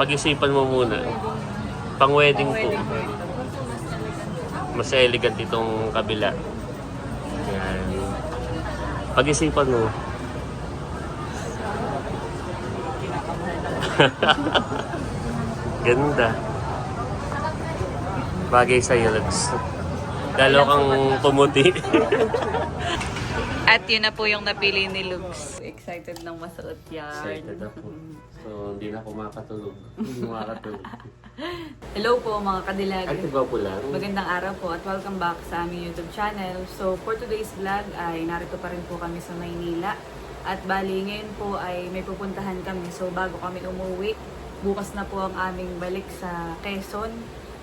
Pag-isipan mo muna. Pang-wedding po. Mas elegant itong kabila. Yan. Pag-isipan mo. Ganda. Bagay sa'yo, Lags. Lalo kang pumuti. At yun na po yung napili ni Lugs. Excited nang masuot yan. Excited ako. So, hindi na ako makatulog. Hindi makatulog. Hello po mga kadilag. Ay, diba po lang? Magandang araw po at welcome back sa aming YouTube channel. So for today's vlog ay narito pa rin po kami sa Maynila. At bali ngayon po ay may pupuntahan kami. So bago kami umuwi, bukas na po ang aming balik sa Quezon.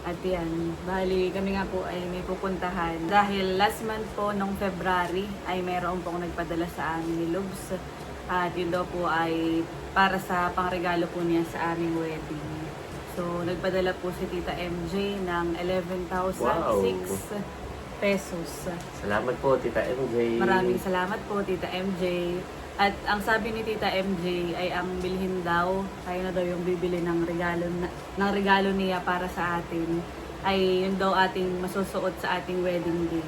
At yan, bali kami nga po ay may pupuntahan. Dahil last month po nung February ay mayroon pong nagpadala sa amin ni Lugs. At yun daw po ay para sa pangregalo po niya sa aming wedding. So, nagpadala po si Tita MJ ng 11,006 pesos. Salamat po, Tita MJ. Maraming salamat po, Tita MJ. At ang sabi ni Tita MJ ay ang bilhin daw, tayo na daw yung bibili ng regalo niya para sa atin, ay yun daw ating masusuot sa ating wedding day.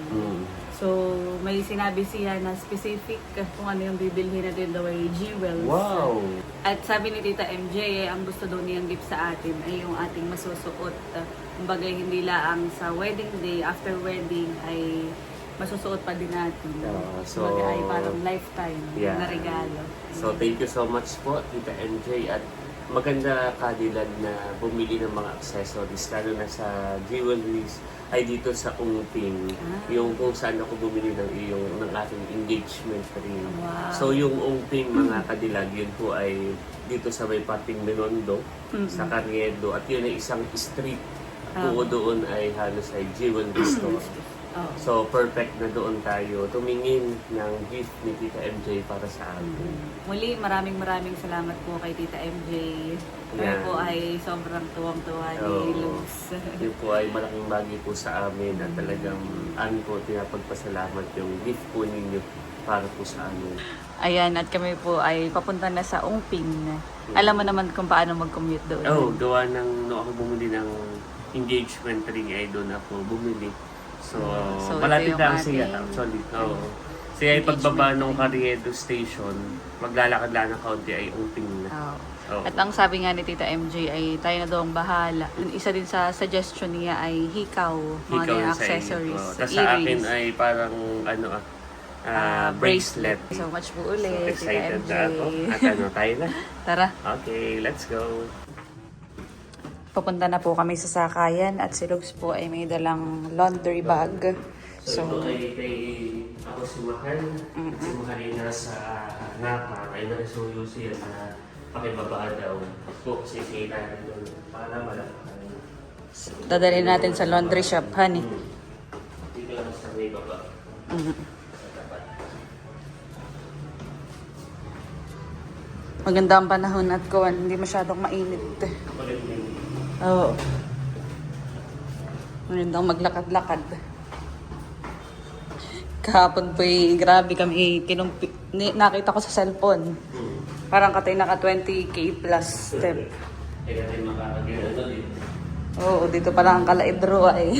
So, may sinabi siya na specific kung ano yung bibilhin natin daw ay jewels. Wow! At sabi ni Tita MJ, ang gusto daw niyang gift sa atin ay yung ating masusuot. Kumbaga hindi lang sa wedding day, after wedding ay masusuot pa din natin. So, kumbaga ay parang lifetime yeah, na regalo. So, thank you so much po, Tita MJ. At maganda kadilag na bumili ng mga accessories, lalo na sa jewelries, ay dito sa Ungping. Yung kung saan ako bumili ng ating engagement ring. Wow. So, yung Ungping mga kadilag, yun po ay dito sa may parting Binondo, sa Carriedo. At yun ay isang street. Buo doon ay halos ay jewelry store. So, perfect na doon tayo tumingin ng gift ni Tita MJ para sa amin. Muli, maraming salamat po kay Tita MJ. Kami Yeah. po ay sobrang tuwang-tuwa ni Lugs. Yun po ay malaking bagay po sa amin at talagang po pinapagpasalamat yung gift po ninyo para po sa amin. Ayan, at kami po ay papunta na sa Ungping. Alam mo naman kung paano mag-commute doon. Gawa ng no ako bumili ng engagement ring ay doon ako bumili. So malapit ito yung lang siya ating actually. Siya ay pagbaba ng Carriedo Station, maglalakad lang ng kaunti ay Ungping na. At ang sabi nga ni Tita MJ ay tayo na daw ang bahala. Isa din sa suggestion niya ay hikaw, mga ganyan accessories, Tapos sa akin earrings, ay parang bracelet. So much po So, ulit, excited Tita MJ. na ako. At tayo na. Tara, Okay, let's go. papunta na po kami sa sakayan at si Lugs po ay may dalang laundry bag. So ito kay ako si Mahal. Si Mahal ay nasa Napa. Ay nasuyo siya na pakibaba daw. Po, sisita rin doon. Para malaki. Dadalhin natin sa laundry shop, honey. Dito lang sa may baba. Maganda ang panahon at kuwan, hindi masyadong mainit. Kulit din. Oo. Magandang maglakad-lakad. Kahapon po grabe kami nakita ko sa cellphone. Parang katay naka 20k plus step. Kaya tayo makakagyan dito. Oo, dito pala ang Kalaidro ay.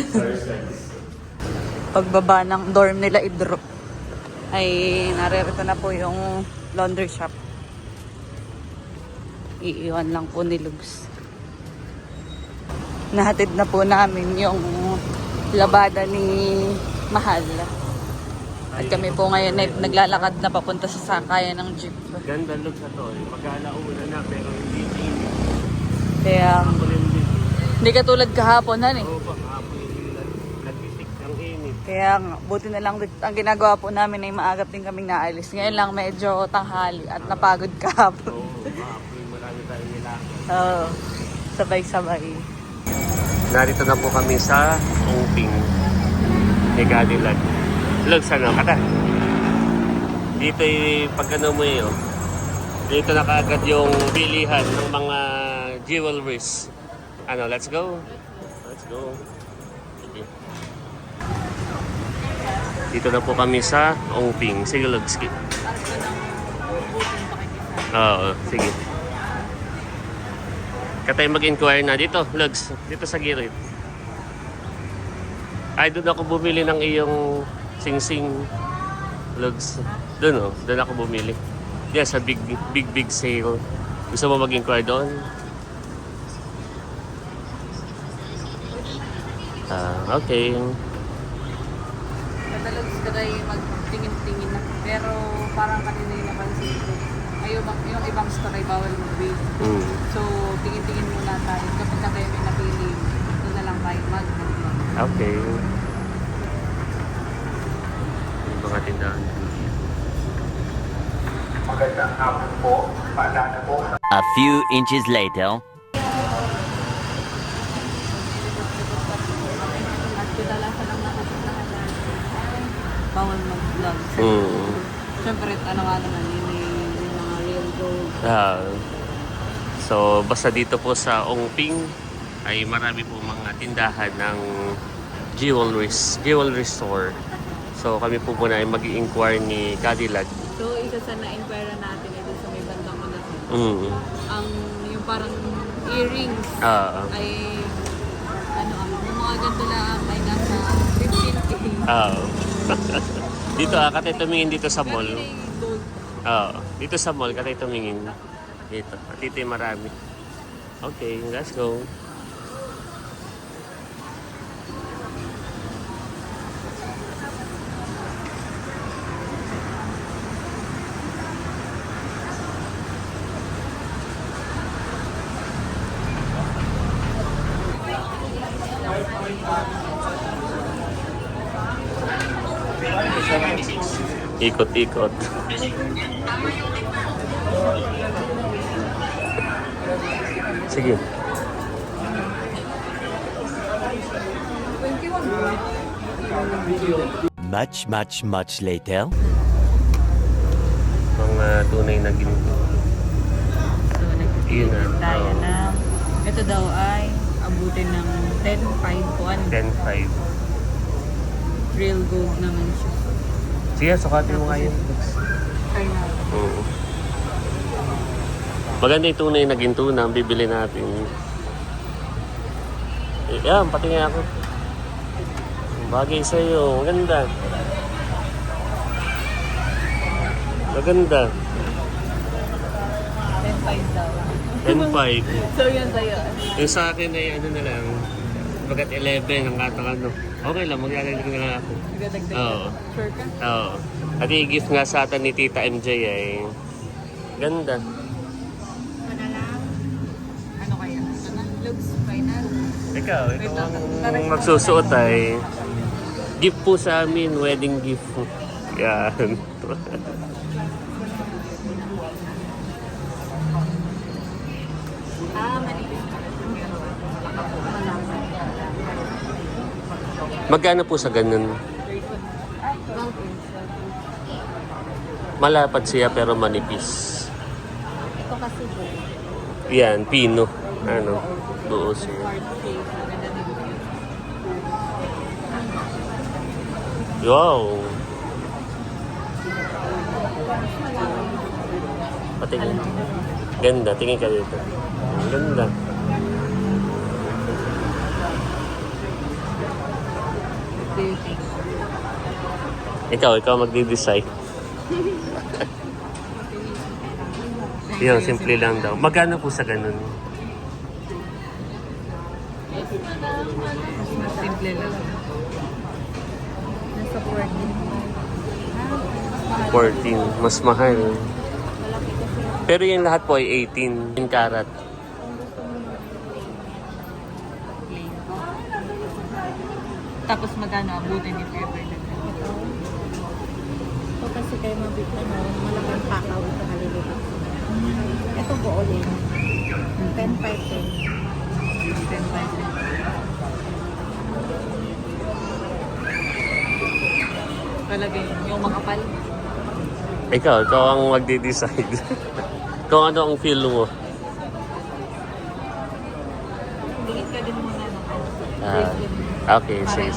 Pagbaba ng dorm nila Idro ay naririto na po yung laundry shop. Iiwan lang po ni Lugs. Nahatid na po namin yung labada ni Mahal. At kami po ngayon ay naglalakad na papunta sa sakayan ng jeep. Ganda look sa to. Mag-alauna na pero hindi init. Kaya Kulit din. hindi katulad kahapon han eh. Oo ba, kahapon yung nagtitik ang init. Kaya nga, buti na lang ang ginagawa po namin ay maagap din kaming naalis. Ngayon lang medyo tanghali at napagod kahapon. Oo, kahapon marami tayong nilakad. Oo, sabay-sabay. Narito na po kami sa Ungping. Cadillac. Look, sana ka ta? Dito pagkano mo yun, dito na kaagad yung bilihan ng mga jewelries. Let's go. Let's go. Sige. Dito na po kami sa Ungping. Sige, look, skip. Oo, sige. Katay mag-inquire na dito, Lugs. Dito sa gilid. Ay, doon ako bumili ng iyong sing-sing, Lugs. Doon doon ako bumili. Diyan sa big sale. Gusto mo mag-inquire doon? Okay. Katalogs ka tayo magtingin-tingin na. Pero parang kanina yung napansin ko. Yung ibang store ay bawal mag-wait. So, tingin-tingin muna tayo. Kapag tayo may napili, doon na lang tayo mag-vlog. Okay. Yung mga tindahan. Magandang hapon po. Paalala po. A few inches later. At kadalasan lang nakapuntahan natin ay bawal mag-vlog. Siyempre, ano nga naman, yung mga real gold. So, basta dito po sa Ongping ay marami po mga tindahan ng jewelry store. So, kami po muna ay mag-i-inquire ni Cadillac. So, isa sa na-inquire natin ito sa may bandang Manatee. Ang yung parang earrings ay yung mga ganito lang ay nasa 15K. Dito katay tumingin dito sa mall. Pero yun ay gold. Dito sa mall katay tumingin. Dito. At dito yung marami. Okay, let's go. Ikot-ikot. Sige. Much later. Mga tunay na ginto. So, Yun na. nagtitigil tayo na ito daw ay abutin ng 10.5 po. 10.5. Real gold naman siya. Sige, sukatin mo nga yun. Try natin. Oo. Maganda yung tunay na ginto na ang bibili natin. Yan, pati nga ako. Bagay sa'yo. Maganda. Maganda. 10.5 daw. 10.5. So, yun sa'yo. Yung sa akin ay ano na lang. Bagat 11 ang katang ano. Okay lang, maglalagay na lang ako. Nagdadagdag Oo. ka. Sure ka? Oo. At i-gift nga sa atin ni Tita MJ ay ganda. Ano kaya? Ano? Looks final. Ikaw ang magsusuot ay gift po sa amin, wedding gift po. Yan. Manipis ka. Magkano po sa ganun? Malapad siya pero manipis. Ito kasi po. Yan, pino. Ano, buo siya. Wow! Patingin. Ganda, tingin ka dito. Ganda. Ikaw magdi-decide. Yung simple lang daw. Magkano po sa ganun? Simple lang. Nasa 14. Mas mahal. Pero yung lahat po ay 18. 10 karat. Tapos magkano abutin ni Pepper na Ito kasi kayo mabigyan na malaking pakaw ito maliliit. Ito buo din. 10-5 din. 10.5. Palagay, yung makapal. Ikaw ang magde-decide. Kung ano ang feel mo. Tingin ka din muna ng Okay, sige.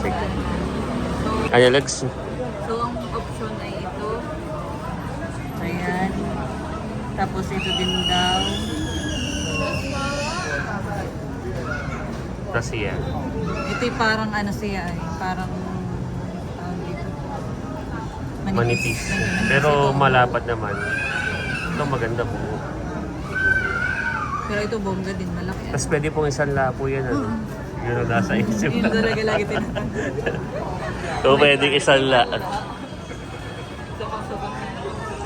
Ano, Lex? So, ang option ay ito. Ayan. Tapos ito din daw. Tapos yan. Ito yung parang ano siya eh. Parang tawag dito. Manipis. Pero malapad naman. Ito maganda po. Pero ito bongga din, malaki. Tapos pwede pong isang lapo yan. Ano? Yun ang nasa isip. Yun talaga lagi tinatanggal. So pwede isang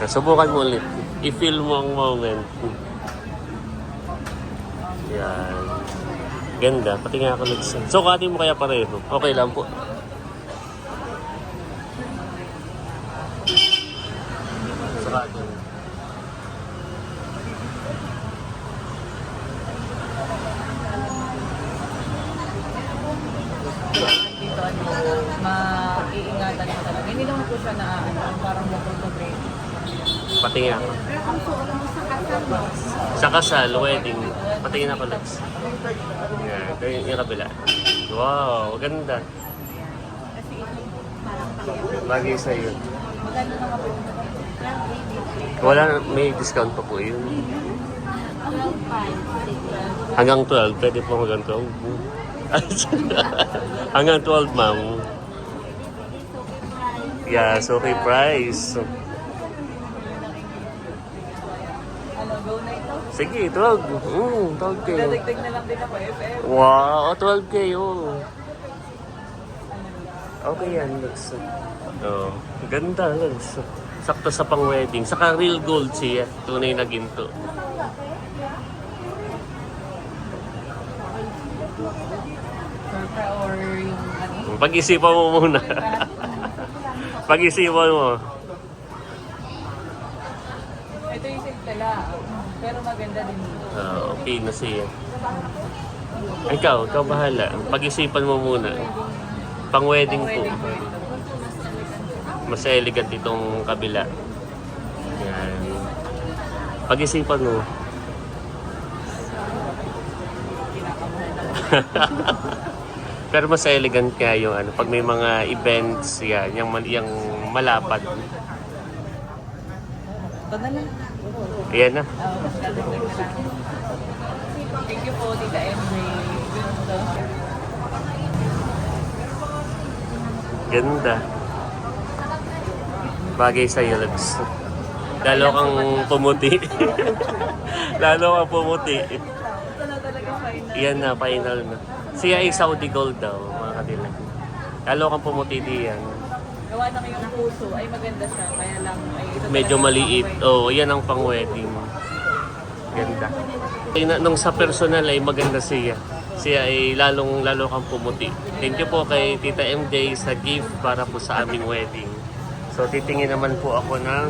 Subukan mo ulit. I-feel mo ang moment. Yan. Ganda. Pati nga ako nagsin. So, kati mo kaya pareho. Okay lang po. Sarado. Dito maiingatan mo talaga. Hindi naman po siya na parang mapunta-break. Pati nga ako. Sa kasal, wedding. Patingin ako Lex. Yan. Ito yung kabila. Wow, ganda. Bagay sa'yo. Wala, may discount pa po yun. Hanggang 12, pwede po hanggang 12. Hanggang 12, ma'am. Yeah, so okay price. Go na ito. Sige, 12. 12K. Dadagdag na lang din ako, FM. Wow, 12K, oh. Okay yan, Lex. Oh, ganda, Lex. Sakto sa pang-wedding. Saka real gold siya. Tunay na ginto. Or yung ano? Pag-isipan mo muna. Pag-isipan mo. Ito yung tala. Pero maganda din dito. Okay na siya. Ikaw bahala. Pag-isipan mo muna. Pang-wedding po. Mas elegant itong kabila. Yan. Pag-isipan mo. Pero mas elegant kaya yung ano, pag may mga events yan, yung malapad. Ito na lang. Ayan na. Dadagdag na lang. Thank you po, Tita MJ. Ganda. Bagay sa Lex. Lalo kang pumuti. Lalo kang pumuti. Ito na talaga final. Yan na, final na. Siya ay Saudi Gold daw, mga kadilag. Lalo kang pumuti diyan. Gawa na kayong puso. Ay maganda siya. Kaya lang ay ito Medyo talaga maliit. yung Oh, yan ang pang-wedding. Ganda. Nung sa personal ay maganda siya. Siya ay lalo kang pumuti. Thank you po kay Tita MJ sa gift para po sa aming wedding. So titingin naman po ako ng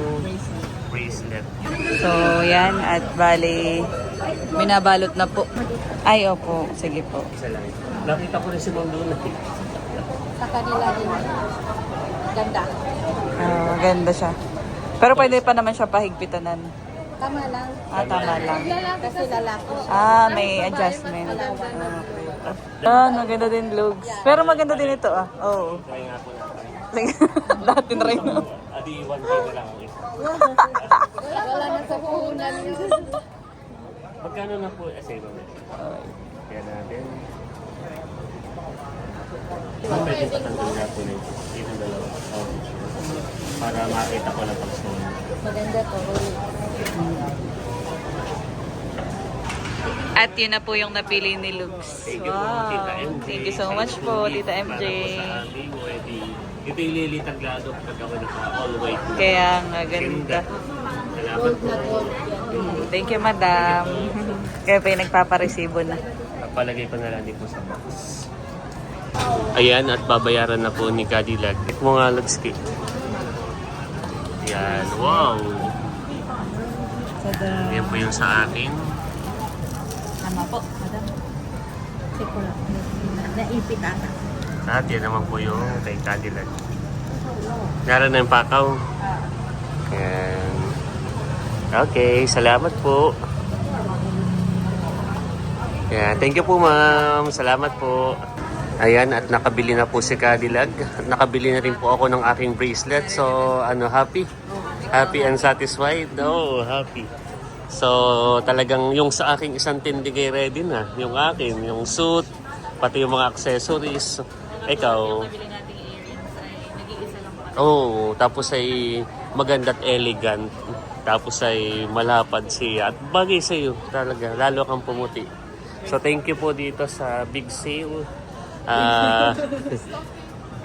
bracelet. So, yan. At bali, binabalot na po. Ay, opo. Sige po. Isa lang. Nakita ko rin si Ma'am Luna. Sa kanila rin. Ganda. Maganda siya. Pero pwede pa naman siya pahigpitanan. Tama lang. Tama lang. Kasi lalaki. May adjustment. Maganda din lugs. Pero maganda din ito, Oo. Try nga po natin. Dati na rin. Adi, 1K na lang ang isa. Wala na sa puhunan yun. Magkano na po? Sige ba? Kaya natin. Pwede patanggal nga po nito. Itong dalawa. Para makita ko lang pag-stone. Maganda to. At yun na po yung napili ni Lugs. Thank you po, Tita MJ. Thank you so much po, Tita MJ. Para po sa aming wedding. Ito yung lilitag lado pag ako naka-all white. Kaya nga, ganda. Salamat po. Thank you, madam. Kaya pa yung nagpaparesibo na. Palagay ko na lang din po sa box. Ayan, at babayaran na po ni Cadillac. Ito mo nga, Lagski. Yan, wow. Yan po yung sa akin. Tama po, madam. Siko lang. Naipit ata. At yan naman po yung kay Cadillac. Naran na yung pakaw. Yan. Okay, salamat po. Yan, thank you po ma'am. Salamat po. Ayan, at nakabili na po si Cadillac. Nakabili na rin po ako ng aking bracelet. So, happy? Happy and satisfied? Oh, happy. So, talagang yung sa aking isang tindigay ready na. Yung akin, yung suit, Pati yung mga accessories. Ikaw. Yung nabili nating earrings ay nag-iisa lang pala. Oo, tapos ay maganda at elegant. Tapos ay malapad siya. At bagay sa iyo talaga, lalo kang pumuti. So thank you po dito sa big sale.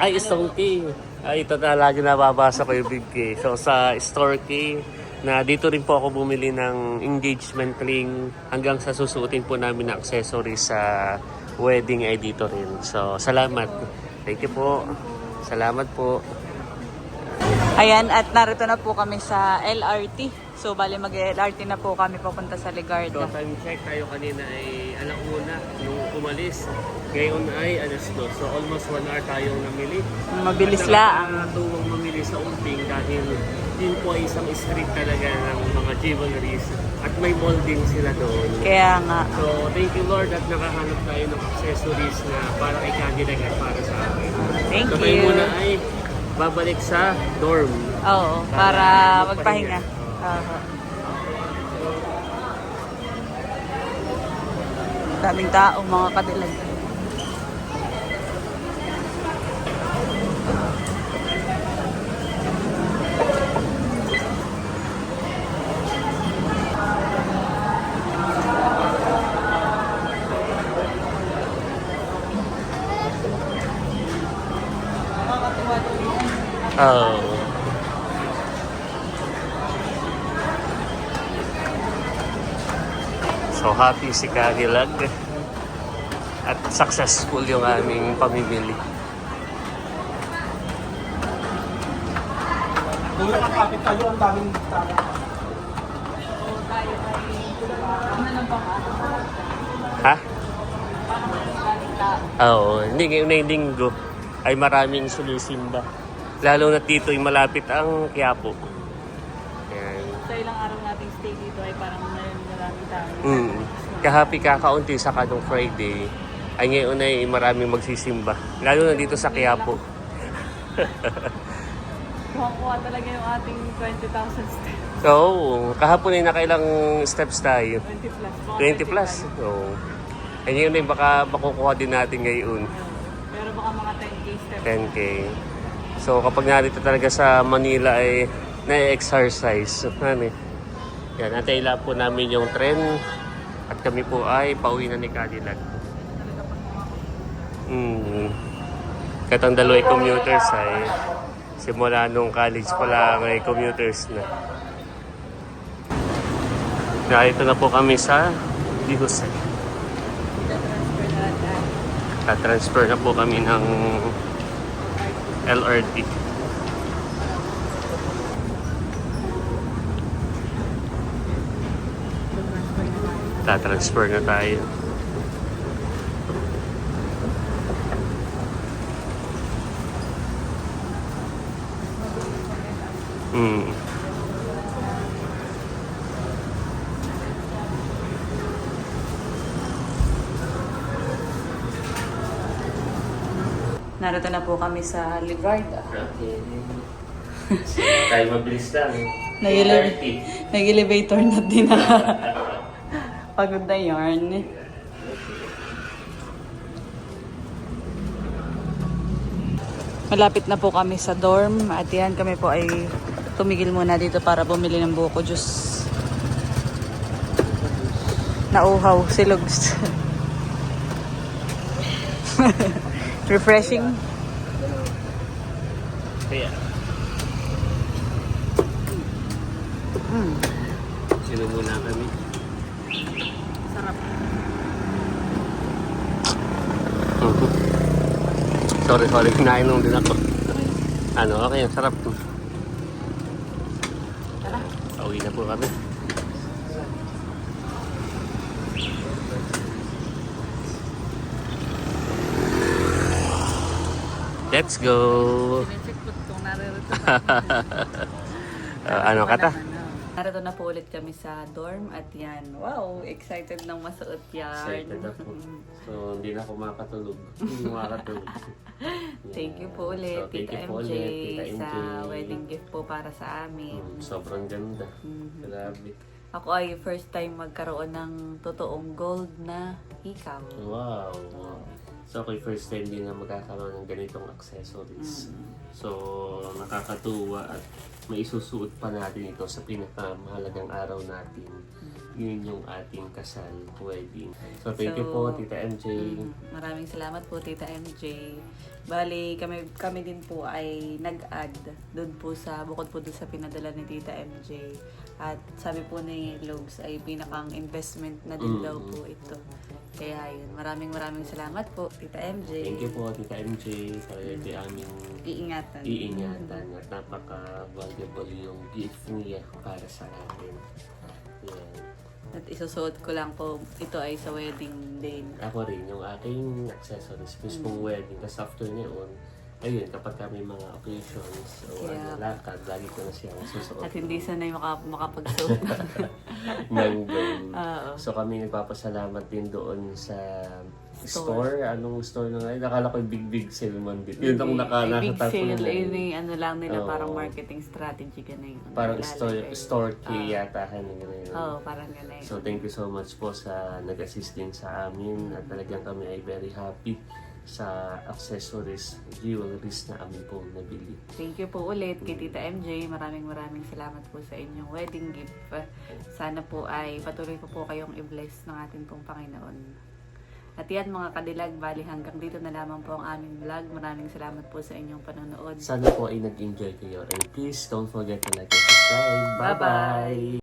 Ay, Stone Key. Ay, ito na lagi nababasa ko yung big key. So sa Store Key, na dito rin po ako bumili ng engagement ring hanggang sa susuotin po namin na accessories sa wedding ay dito rin. So salamat. Thank you po. Salamat po. Ayan, at narito na po kami sa LRT. So, bali mag-LRT na po kami papunta sa So, Ligarda. time check tayo kanina ay 1:00 nung umalis. Ngayon ay 2:00. So, almost 1 hour tayong namili. Mabilis At lang. nakakatuwang mamili sa Umping dahil din po ay isang street talaga ng mga jewelries. At may mall din sila doon. Kaya nga. So, thank you Lord at nakahanap tayo ng accessories na para kay Cadillac at para sa akin. Thank So, tayo you. muna ay babalik sa dorm. Oo, para magpahinga. magpahinga. Oo. Daming tao, mga kadilag. Oh. So happy si Cadillac at successful yung aming pamimili. Kung nakakapit kayo, ang daming tara. Ha? Oo, hindi ngayon na linggo ay maraming sumisimba. Lalo na dito ay malapit ang Quiapo. Ayan. Sa ilang araw nating stay dito ay parang maraming tao. Kahapi kakaunti sa kanong Friday ay ngayon ay maraming magsisimba. Lalo na dito sa Quiapo. Kuha talaga yung ating 20,000 steps. Oo, kahapon ay nakailang steps tayo. 20 plus. Mga 20 plus. Oo. Ay ngayon ay baka makukuha din natin ngayon. Pero baka mga 10k steps. 10K. So kapag narito talaga sa Manila ay na-exercise. Ano eh. Yan, antay lang po namin yung tren at kami po ay pauwi na ni Cadillac. Kahit ang dalawang commuters ay simula nung college pa lang ay commuters na. Narito na po kami sa Di Jose. Transfer na po kami ng LRT. Transfer na tayo. Narito na po kami sa Ligarda. Okay. Tayo mabilis lang. Nag-elevator na din na. Pagod na yarn. Malapit na po kami sa dorm at yan kami po ay tumigil muna dito para bumili ng buko juice. Nauhaw, silogs. Refreshing. Kaya. Sino muna kami? Sarap. Sorry, nainom din ako. Ano, okay, ang sarap. Pauwi na po kami. Let's go! Sinecheck ko kung naririto Ano ka ta? Narito na po ulit kami sa dorm at yan. Wow, excited nang masuot yan. Excited ako. So, hindi na ako makatulog. Hindi makatulog. Thank you po ulit, So, thank Tita you po MJ, ulit, Tita MJ. sa wedding gift po para sa amin. Sobrang ganda. Grabe. Ako ay first time magkaroon ng totoong gold na hikaw. Wow. So ako first time din na magkakaroon ng ganitong accessories. Mm. So nakakatuwa at maisusuot pa natin ito sa pinakamahalagang araw natin. Yun yung ating kasal, wedding. So thank you po, Tita MJ. Maraming salamat po, Tita MJ. Bali, kami din po ay nag-add doon po sa, bukod po doon sa pinadala ni Tita MJ. At sabi po ni Logs ay pinakang investment na din daw po ito. Kaya yun, maraming salamat po, Tita MJ. Thank you po, Tita MJ. Talaga aming iingatan at napaka-valuable yung gift niya para sa akin. Yan. At isusuot ko lang po, ito ay sa wedding day. Ako rin, yung aking accessories, mismong wedding. Kasi after noon, ayun, kapag may mga occasions o lakad, lagi ko na siyang susuot. At hindi sanay makapagsuot. ng gold. Oo. So kami nagpapasalamat din doon sa store. Anong store na nga? Nakala ko yung big sale man din. Yun ang Big nakatapo sale, na yun yung ano lang nila, Oo. parang marketing strategy ka na yun. parang Nilalagay. store key yata. Gano'n. Oo, parang gano'n. So thank you so much po sa nag-assist din sa amin at talagang kami ay very happy sa accessories, jewelries na amin po nabili. Thank you po ulit kay Tita MJ. Maraming salamat po sa inyong wedding gift. Sana po ay patuloy po kayong i-bless ng ating pong Panginoon. At yan mga kadilag, bali hanggang dito na lamang po ang aming vlog. Maraming salamat po sa inyong panonood. Sana po ay nag-enjoy kayo and please don't forget to like and subscribe. Bye-bye!